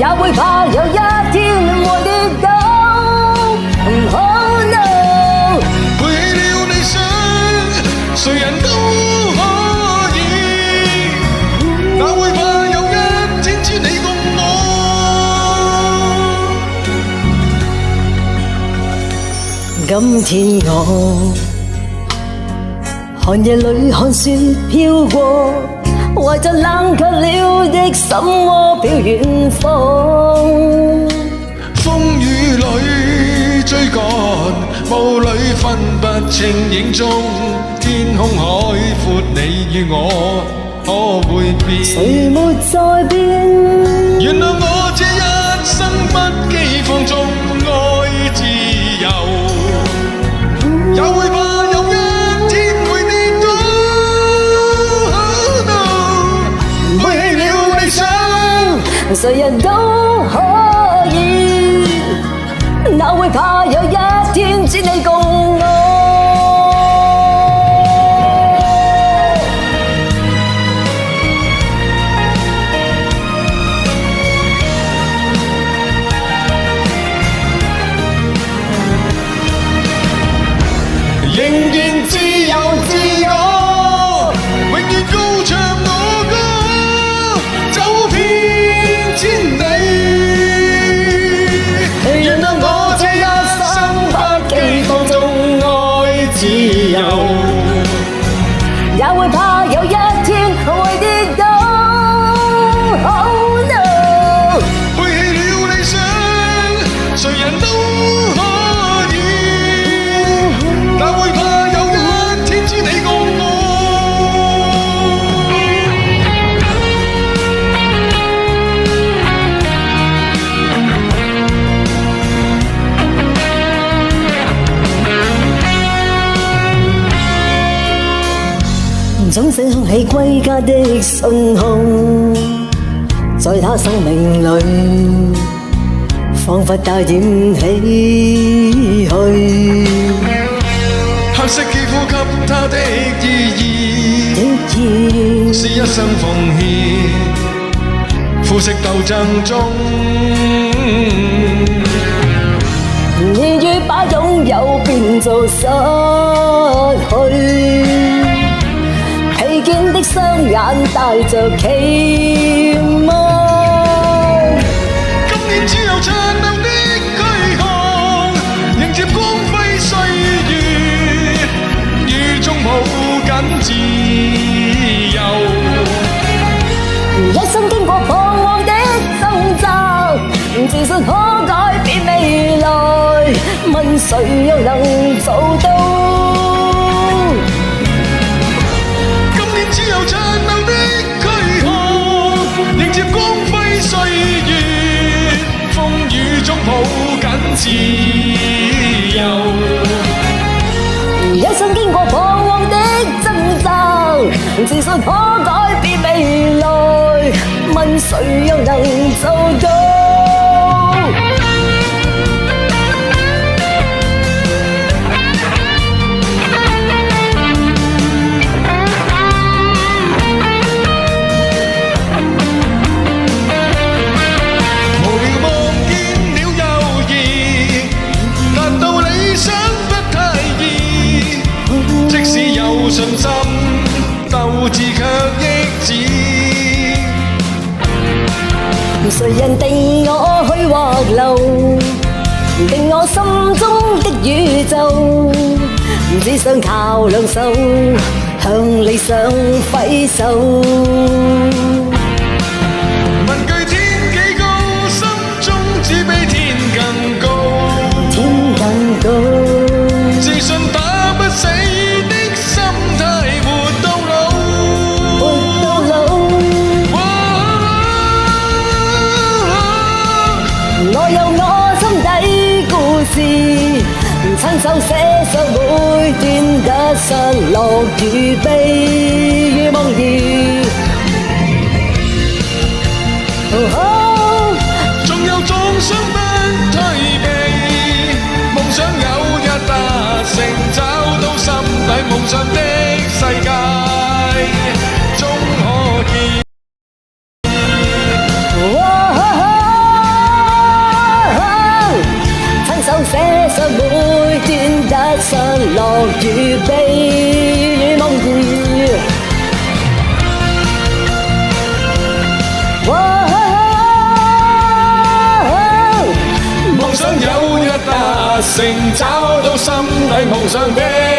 也會怕有一天會跌倒。Oh no， 背棄了理想，誰人都可以，哪會怕有一天只你共我。今天我寒夜裏看雪飄過，懷着冷卻了的心窩飄遠方。風雨裏追趕，霧裏分不清影蹤，天空海闊，你與我可會變？誰沒在變？原諒我這一生不羈放縱愛自由，也會怕有一天會跌倒。Oh no， 背棄了理想，誰人都可以，哪會怕有一天只你共我。仍然自由自我，永遠高唱我歌，走遍千里。原諒我這一生不羈放縱愛自由，也會怕有一天會跌倒。Oh no， 背棄了理想，誰人都可以，哪會怕有一天只你共我。總是響起歸家的信號，在他生命裏彷彿帶點唏噓。黑色肌膚給他的意義，是一生奉獻，膚色鬥爭中，年月把擁有變做失去，疲倦的雙眼帶着期望。今年只有殘留的軀殼，迎接光輝歲月，雨中抱緊自由。一生經過彷徨的掙扎，自信可改變未來，問誰又能做到？今年只有殘留的軀殼，迎接光輝歲月，風雨中抱緊自由。一生經過彷徨的掙扎，自信可改變未來，問誰又能做到？無聊望見了友誼，達到理想不太易，即使有信心，鬥志卻抑止。誰人定我去或留，定我心中的宇宙，只想靠兩手向理想揮手。問句天幾高，心中只比天更高，天更高，自信打不死的心態活到老。活到老。我有我心底故事，親手寫上每段的失落與悲與夢兒。仲有壯想不退避，夢想有日達成，找到心底夢想的世界，終可見。成找到心底夢想的